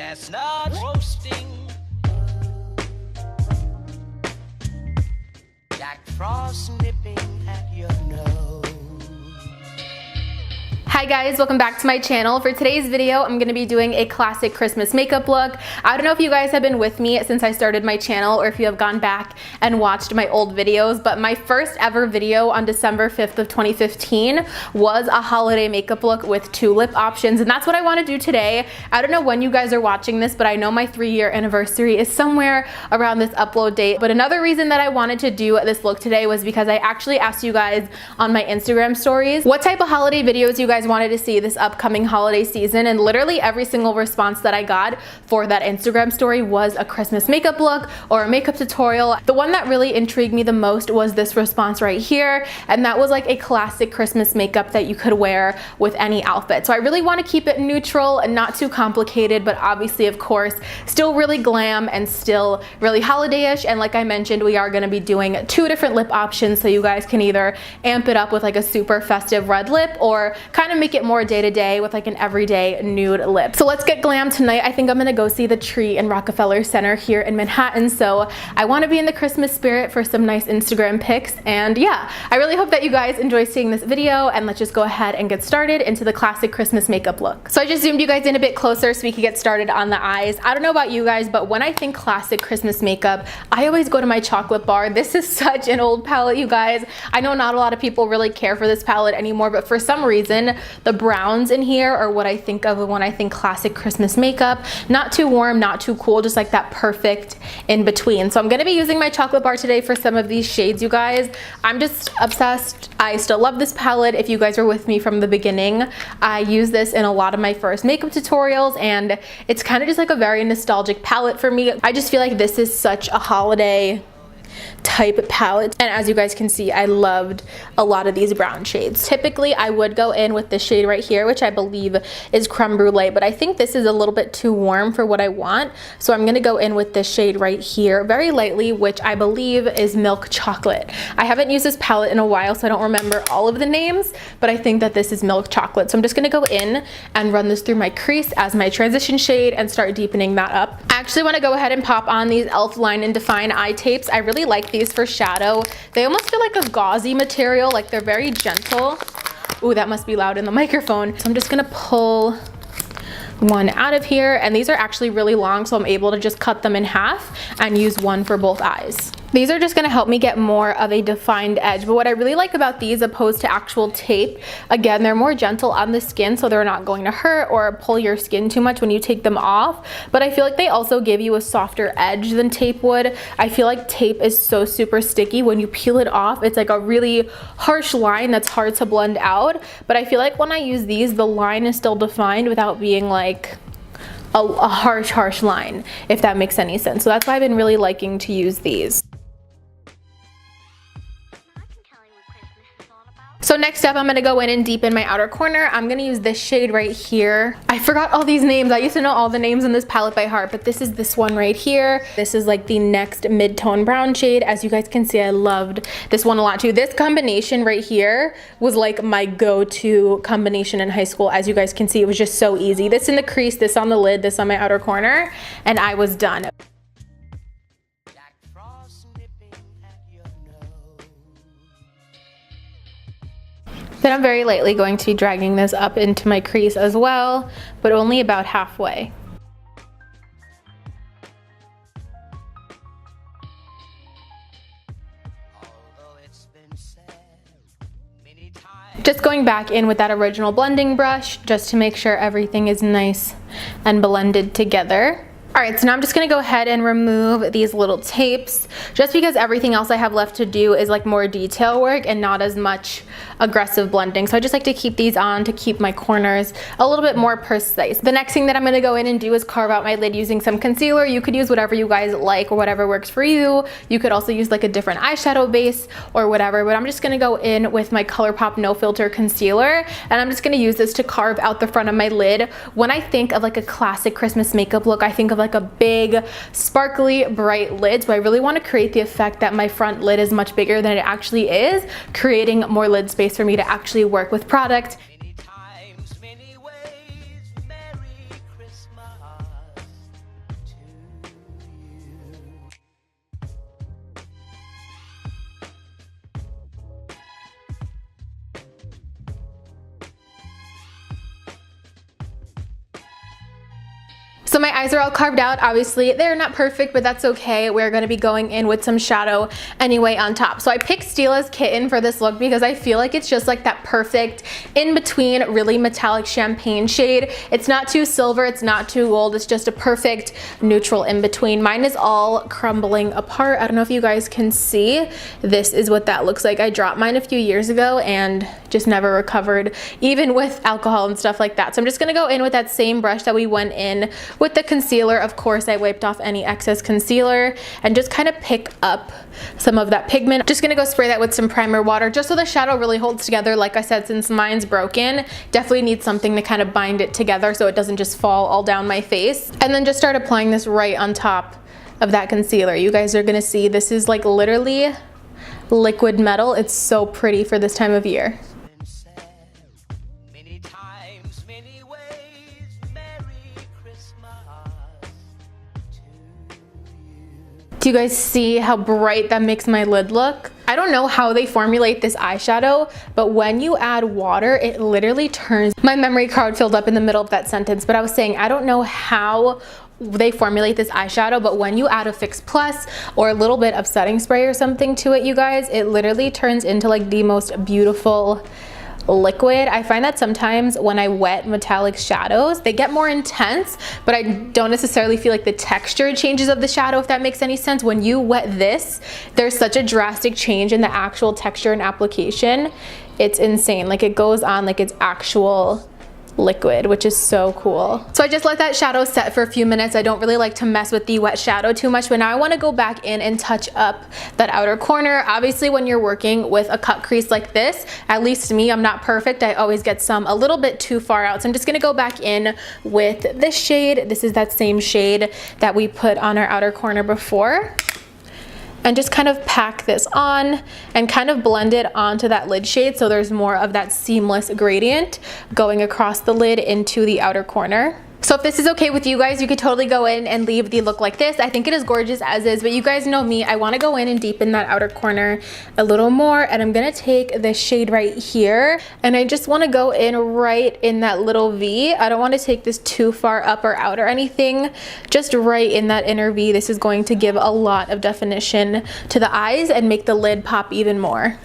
chestnut roasting, Jack Frost nipping at your nose. Hi guys, welcome back to my channel. For today's video, I'm gonna be doing a classic Christmas makeup look. I don't know if you guys have been with me since I started my channel or if you have gone back and watched my old videos, but my first ever video on December 5th of 2015 was a holiday makeup look with 2 lip options, and that's what I wanna do today. I don't know when you guys are watching this, but I know my 3-year anniversary is somewhere around this upload date. But another reason that I wanted to do this look today was because I actually asked you guys on my Instagram stories what type of holiday videos you guys wanted to see this upcoming holiday season, and literally every single response that I got for that Instagram story was a Christmas makeup look or a makeup tutorial. The one that really intrigued me the most was this response right here, and that was like a classic Christmas makeup that you could wear with any outfit. So I really want to keep it neutral and not too complicated, but obviously of course still really glam and still really holiday-ish. And like I mentioned, we are going to be doing 2 different lip options, so you guys can either amp it up with like a super festive red lip or kind of make it more day-to-day with like an everyday nude lip. So let's get glam tonight. I think I'm gonna go see the tree in Rockefeller Center here in Manhattan, so I want to be in the Christmas spirit for some nice Instagram pics. And yeah, I really hope that you guys enjoy seeing this video, and let's just go ahead and get started into the classic Christmas makeup look. So I just zoomed you guys in a bit closer so we could get started on the eyes. I don't know about you guys, but when I think classic Christmas makeup, I always go to my chocolate bar. This is such an old palette, you guys. I know not a lot of people really care for this palette anymore, but for some reason the browns in here are what I think of when I think classic Christmas makeup. Not too warm, not too cool, just like that perfect in between. So I'm gonna be using my chocolate bar today for some of these shades, you guys. I'm just obsessed. I still love this palette. If you guys were with me from the beginning, I use this in a lot of my first makeup tutorials, and it's kind of just like a very nostalgic palette for me. I just feel like this is such a holiday type palette, and as you guys can see, I loved a lot of these brown shades. Typically I would go in with this shade right here, which I believe is Creme Brulee, but I think this is a little bit too warm for what I want, so I'm gonna go in with this shade right here very lightly, which I believe is Milk Chocolate. I haven't used this palette in a while, so I don't remember all of the names, but I think that this is Milk Chocolate. So I'm just gonna go in and run this through my crease as my transition shade and start deepening that up. I actually want to go ahead and pop on these e.l.f. Line and Define eye tapes. I really like these for shadow. They almost feel like a gauzy material, like they're very gentle. Ooh, that must be loud in the microphone. So I'm just gonna pull one out of here, and these are actually really long, so I'm able to just cut them in half and use one for both eyes. These are just gonna help me get more of a defined edge, but what I really like about these opposed to actual tape, again, they're more gentle on the skin, so they're not going to hurt or pull your skin too much when you take them off, but I feel like they also give you a softer edge than tape would. I feel like tape is so super sticky. When you peel it off, it's like a really harsh line that's hard to blend out, but I feel like when I use these, the line is still defined without being like a harsh line, if that makes any sense. So that's why I've been really liking to use these. So next up, I'm gonna go in and deepen my outer corner. I'm gonna use this shade right here. I forgot all these names. I used to know all the names in this palette by heart, but this is this one right here. This is like the next mid-tone brown shade. As you guys can see, I loved this one a lot too. This combination right here was like my go-to combination in high school. As you guys can see, it was just so easy. This in the crease, this on the lid, this on my outer corner, and I was done. Then I'm very lightly going to be dragging this up into my crease as well, but only about halfway. Just going back in with that original blending brush just to make sure everything is nice and blended together. Alright, so now I'm just going to go ahead and remove these little tapes, just because everything else I have left to do is like more detail work and not as much aggressive blending. So I just like to keep these on to keep my corners a little bit more precise. The next thing that I'm going to go in and do is carve out my lid using some concealer. You could use whatever you guys like or whatever works for you. You could also use like a different eyeshadow base or whatever, but I'm just going to go in with my ColourPop No Filter Concealer, and I'm just going to use this to carve out the front of my lid. When I think of like a classic Christmas makeup look, I think of like a big sparkly bright lid, so I really want to create the effect that my front lid is much bigger than it actually is, creating more lid space for me to actually work with product. So my eyes are all carved out. Obviously, they're not perfect, but that's okay. We're gonna be going in with some shadow anyway on top. So I picked Stella's Kitten for this look because I feel like it's just like that perfect in-between, really metallic champagne shade. It's not too silver, it's not too gold, it's just a perfect neutral in-between. Mine is all crumbling apart. I don't know if you guys can see. This is what that looks like. I dropped mine a few years ago and just never recovered, even with alcohol and stuff like that. So I'm just gonna go in with that same brush that we went in with the concealer. Of course, I wiped off any excess concealer and just kind of pick up some of that pigment. Just gonna go spray that with some primer water just so the shadow really holds together. Like I said, since mine's broken, definitely need something to kind of bind it together so it doesn't just fall all down my face. And then just start applying this right on top of that concealer. You guys are gonna see this is like literally liquid metal. It's so pretty for this time of year. Do you guys see how bright that makes my lid look? I don't know how they formulate this eyeshadow, but when you add water, it literally turns... My memory card filled up in the middle of that sentence, but I was saying I don't know how they formulate this eyeshadow, but when you add a Fix Plus or a little bit of setting spray or something to it, you guys, it literally turns into like the most beautiful liquid. I find that sometimes when I wet metallic shadows, they get more intense, but I don't necessarily feel like the texture changes of the shadow, if that makes any sense. When you wet this, there's such a drastic change in the actual texture and application. It's insane. Like it goes on like it's actual liquid, which is so cool. So I just let that shadow set for a few minutes. I don't really like to mess with the wet shadow too much, but now I want to go back in and touch up that outer corner. Obviously, when you're working with a cut crease like this, at least me, I'm not perfect. I always get some a little bit too far out. So I'm just going to go back in with this shade. This is that same shade that we put on our outer corner before. And just kind of pack this on and kind of blend it onto that lid shade so there's more of that seamless gradient going across the lid into the outer corner. So if this is okay with you guys, you could totally go in and leave the look like this. I think it is gorgeous as is, but you guys know me. I want to go in and deepen that outer corner a little more, and I'm going to take this shade right here, and I just want to go in right in that little V. I don't want to take this too far up or out or anything, just right in that inner V. This is going to give a lot of definition to the eyes and make the lid pop even more.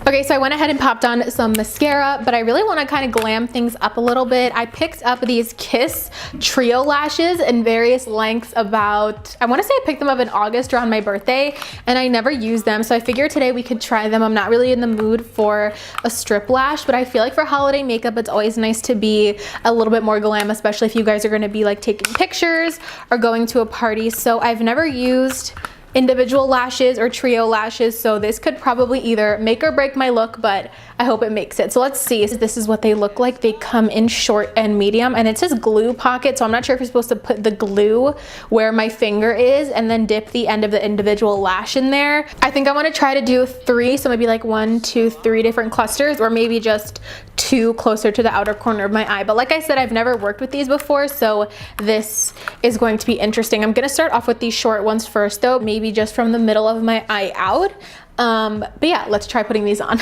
Okay, so I went ahead and popped on some mascara, but I really want to kind of glam things up a little bit. I picked up these Kiss Trio lashes in various lengths about, I want to say I picked them up in August around my birthday, and I never used them, so I figured today we could try them. I'm not really in the mood for a strip lash, but I feel like for holiday makeup, it's always nice to be a little bit more glam, especially if you guys are going to be like taking pictures or going to a party. So I've never used individual lashes or trio lashes, so this could probably either make or break my look, but I hope it makes it. So let's see. This is what they look like. They come in short and medium, and it says glue pocket, so I'm not sure if you're supposed to put the glue where my finger is and then dip the end of the individual lash in there. I think I want to try to do 3, so maybe like 1, 2, 3 different clusters, or maybe just 2 closer to the outer corner of my eye. But like I said, I've never worked with these before, so this is going to be interesting. I'm going to start off with these short ones first though, maybe just from the middle of my eye out. But yeah, let's try putting these on.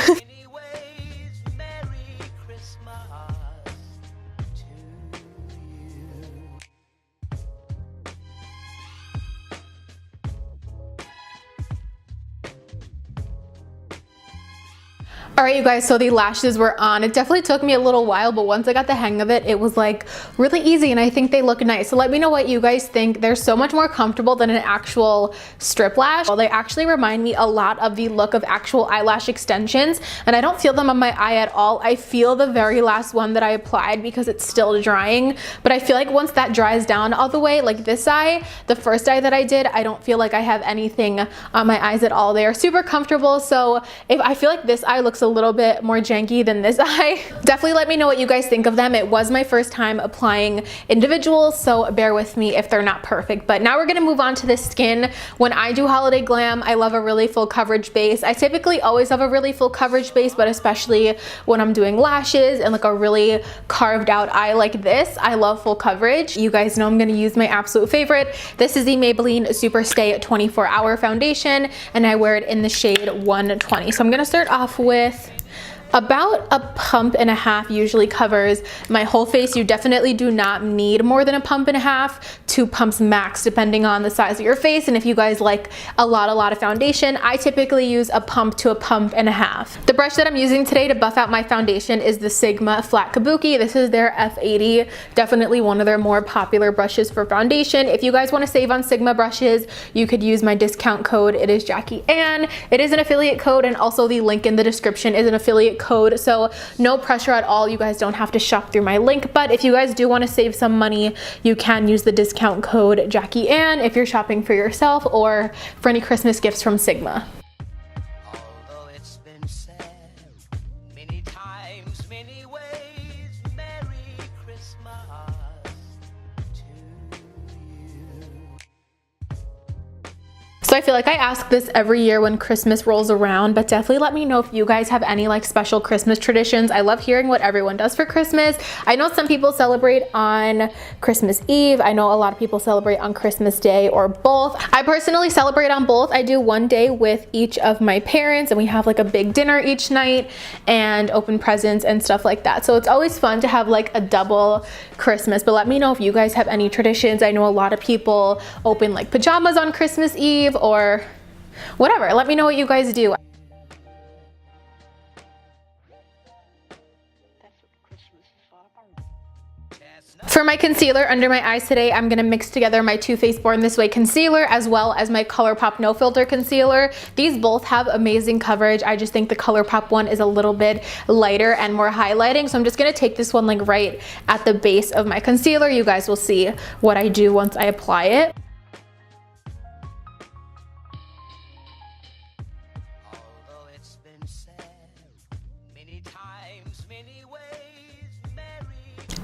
All right, you guys, so the lashes were on. It definitely took me a little while, but once I got the hang of it, it was like really easy, and I think they look nice. So let me know what you guys think. They're so much more comfortable than an actual strip lash. Well, they actually remind me a lot of the look of actual eyelash extensions, and I don't feel them on my eye at all. I feel the very last one that I applied because it's still drying, but I feel like once that dries down all the way, like this eye, the first eye that I did, I don't feel like I have anything on my eyes at all. They are super comfortable, so if I feel like this eye looks a little bit more janky than this eye. Definitely let me know what you guys think of them. It was my first time applying individuals, so bear with me if they're not perfect. But now we're gonna move on to the skin. When I do holiday glam, I love a really full coverage base. I typically always have a really full coverage base, but especially when I'm doing lashes and like a really carved out eye like this, I love full coverage. You guys know I'm gonna use my absolute favorite. This is the Maybelline Super Stay 24-Hour Foundation, and I wear it in the shade 120. So I'm gonna start off with about a pump and a half. Usually covers my whole face. You definitely do not need more than a pump and a half, 2 pumps max depending on the size of your face. And if you guys like a lot of foundation, I typically use a pump to a pump and a half. The brush that I'm using today to buff out my foundation is the Sigma Flat Kabuki. This is their F80, definitely one of their more popular brushes for foundation. If you guys want to save on Sigma brushes, you could use my discount code. It is Jackie Ann. It is an affiliate code, and also the link in the description is an affiliate code, so no pressure at all. You guys don't have to shop through my link, but if you guys do want to save some money, you can use the discount code Jackie Ann if you're shopping for yourself or for any Christmas gifts from Sigma. Although it's been said many times, many ways, Merry Christmas to you. So I feel like I ask this every year when Christmas rolls around, but definitely let me know if you guys have any like special Christmas traditions. I love hearing what everyone does for Christmas. I know some people celebrate on Christmas Eve. I know a lot of people celebrate on Christmas Day or both. I personally celebrate on both. I do one day with each of my parents, and we have like a big dinner each night and open presents and stuff like that. So it's always fun to have like a double Christmas, but let me know if you guys have any traditions. I know a lot of people open like pajamas on Christmas Eve or whatever. Let me know what you guys do. For my concealer under my eyes today, I'm gonna mix together my Too Faced Born This Way concealer as well as my ColourPop No Filter concealer. These both have amazing coverage. I just think the ColourPop one is a little bit lighter and more highlighting. So I'm just gonna take this one like right at the base of my concealer. You guys will see what I do once I apply it. Although it's been said many times, many ways, Merry.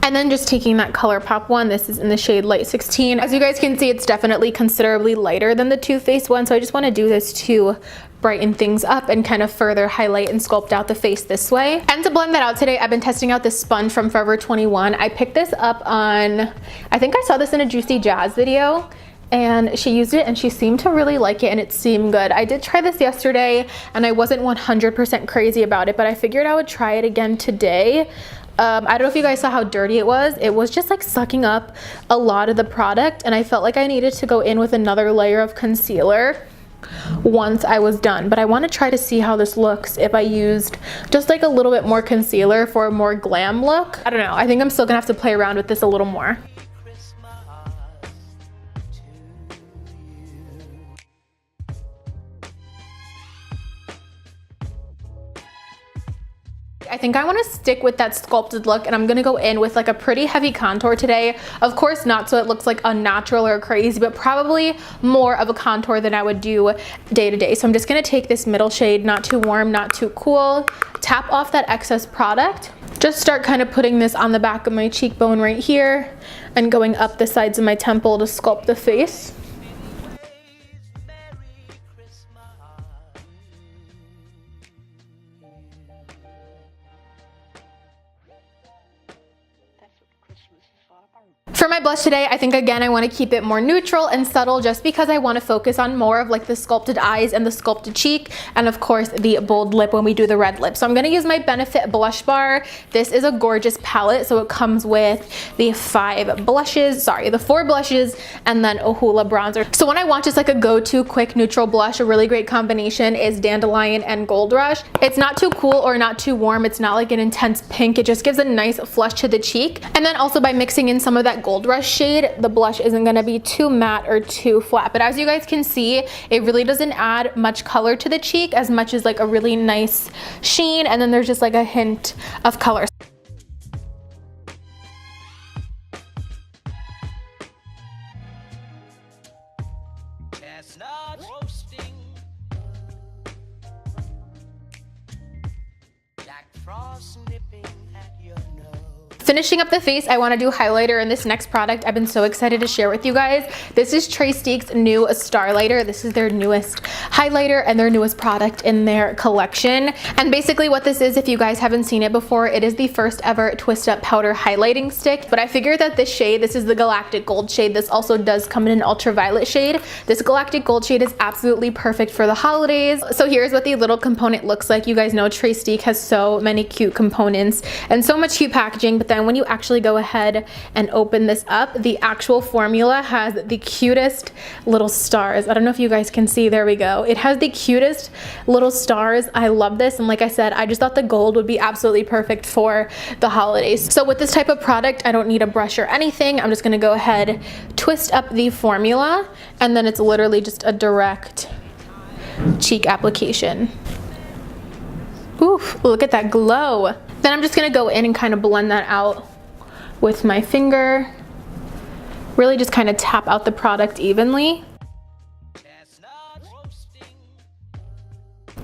And then just taking that ColourPop one, this is in the shade Light 16. As you guys can see, it's definitely considerably lighter than the Too Faced one, so I just want to do this to brighten things up and kind of further highlight and sculpt out the face this way. And to blend that out today, I've been testing out this sponge from Forever 21. I picked this up on, I think I saw this in a Juicy Jazz video, and she used it and she seemed to really like it and it seemed good. I did try this yesterday and I wasn't 100% crazy about it, but I figured I would try it again today. I don't know if you guys saw how dirty it was. It was just like sucking up a lot of the product, and I felt like I needed to go in with another layer of concealer once I was done. But I want to try to see how this looks if I used just like a little bit more concealer for a more glam look. I don't know. I think I'm still gonna have to play around with this a little more. I think I want to stick with that sculpted look, and I'm going to go in with like a pretty heavy contour today. Of course not so it looks like unnatural or crazy, but probably more of a contour than I would do day to day. So I'm just going to take this middle shade, not too warm, not too cool, tap off that excess product, just start kind of putting this on the back of my cheekbone right here and going up the sides of my temple to sculpt the face. For my blush today, I think again I want to keep it more neutral and subtle just because I want to focus on more of like the sculpted eyes and the sculpted cheek, and of course the bold lip when we do the red lip. So I'm going to use my Benefit blush bar. This is a gorgeous palette, so it comes with the 4 blushes and then a Hoola bronzer. So when I want just like a go-to quick neutral blush, a really great combination is Dandelion and Gold Rush. It's not too cool or not too warm. It's not like an intense pink. It just gives a nice flush to the cheek. And then also by mixing in some of that Gold Rush shade, the blush isn't going to be too matte or too flat. But as you guys can see, it really doesn't add much color to the cheek as much as like a really nice sheen, and then there's just like a hint of color. frost nipping at your nose. Finishing up the face, I want to do highlighter in this next product I've been so excited to share with you guys. This is Steak's new Starlighter. This is their newest highlighter and their newest product in their collection. And basically what this is, if you guys haven't seen it before, it is the first ever twist up powder highlighting stick. But I figured that this shade, this is the Galactic Gold shade. This also does come in an ultraviolet shade. This Galactic Gold shade is absolutely perfect for the holidays. So here's what the little component looks like. You guys know Steak has so many cute components and so much cute packaging, but then when you actually go ahead and open this up, the actual formula has the cutest little stars. I don't know if you guys can see, there we go. It has the cutest little stars. I love this, and like I said, I just thought the gold would be absolutely perfect for the holidays. So with this type of product, I don't need a brush or anything. I'm just gonna go ahead, twist up the formula, and then it's literally just a direct cheek application. Oof, look at that glow. Then I'm just gonna go in and kind of blend that out with my finger. Really just kind of tap out the product evenly.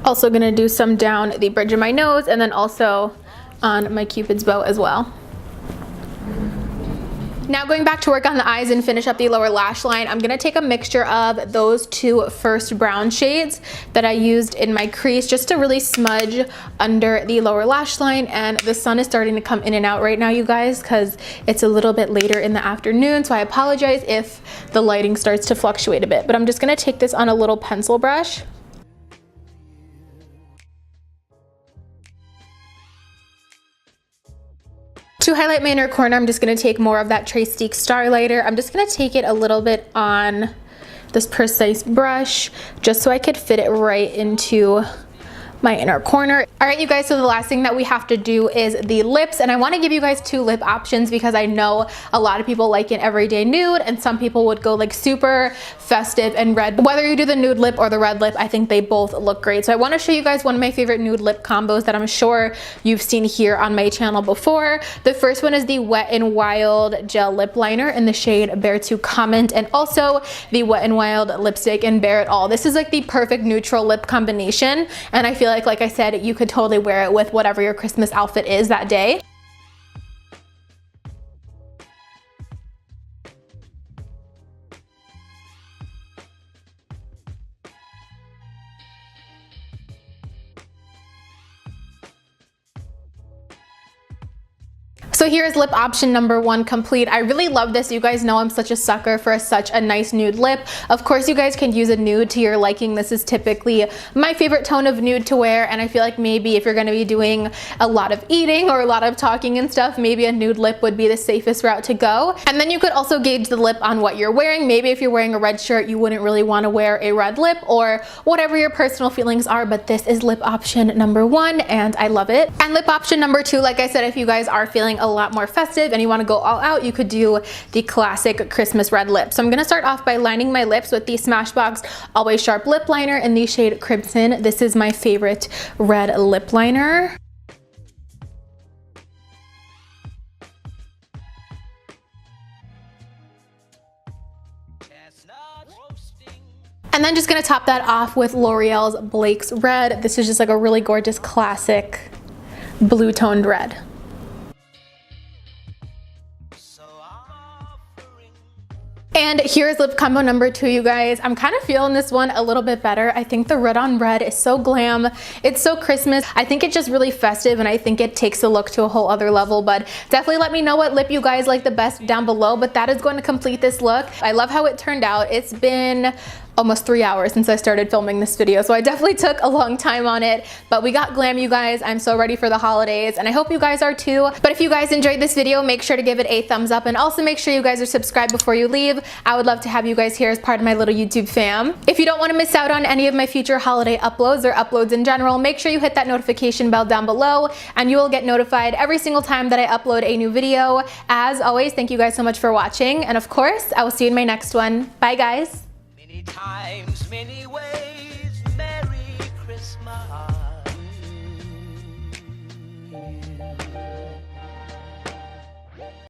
Also gonna do some down the bridge of my nose and then also on my Cupid's bow as well. Now going back to work on the eyes and finish up the lower lash line, I'm gonna take a mixture of those two first brown shades that I used in my crease just to really smudge under the lower lash line. And the sun is starting to come in and out right now, you guys, because it's a little bit later in the afternoon, so I apologize if the lighting starts to fluctuate a bit. But I'm just gonna take this on a little pencil brush. To highlight my inner corner, I'm just going to take more of that Steak Starlighter. I'm just going to take it a little bit on this precise brush just so I could fit it right into my inner corner. All right, you guys, so the last thing that we have to do is the lips, and I want to give you guys two lip options because I know a lot of people like an everyday nude and some people would go like super festive and red. Whether you do the nude lip or the red lip, I think they both look great. So I want to show you guys one of my favorite nude lip combos that I'm sure you've seen here on my channel before. The first one is the Wet n Wild gel lip liner in the shade Bear to Comment, and also the Wet n Wild lipstick in Bear It All. This is like the perfect neutral lip combination, and I feel like I said, you could totally wear it with whatever your Christmas outfit is that day. So here's lip option number one complete. I really love this. You guys know I'm such a sucker for such a nice nude lip. Of course, you guys can use a nude to your liking. This is typically my favorite tone of nude to wear, and I feel like maybe if you're gonna be doing a lot of eating or a lot of talking and stuff, maybe a nude lip would be the safest route to go. And then you could also gauge the lip on what you're wearing. Maybe if you're wearing a red shirt, you wouldn't really want to wear a red lip, or whatever your personal feelings are, but this is lip option number one, and I love it. And lip option number two, like I said, if you guys are feeling a lot more festive and you want to go all out, you could do the classic Christmas red lip. So I'm going to start off by lining my lips with the Smashbox Always Sharp lip liner in the shade Crimson. This is my favorite red lip liner. And then just going to top that off with L'Oreal's Blake's Red. This is just like a really gorgeous classic blue toned red. And here's lip combo number two, you guys. I'm kind of feeling this one a little bit better. I think the red on red is so glam. It's so Christmas. I think it's just really festive, and I think it takes the look to a whole other level. But definitely let me know what lip you guys like the best down below. But that is going to complete this look. I love how it turned out. It's been almost 3 hours since I started filming this video, so I definitely took a long time on it, but we got glam, you guys. I'm so ready for the holidays, and I hope you guys are too. But if you guys enjoyed this video, make sure to give it a thumbs up, and also make sure you guys are subscribed before you leave. I would love to have you guys here as part of my little YouTube fam. If you don't want to miss out on any of my future holiday uploads or uploads in general, make sure you hit that notification bell down below, and you will get notified every single time that I upload a new video. As always, thank you guys so much for watching, and of course, I will see you in my next one. Bye, guys. Many times, many ways, Merry Christmas.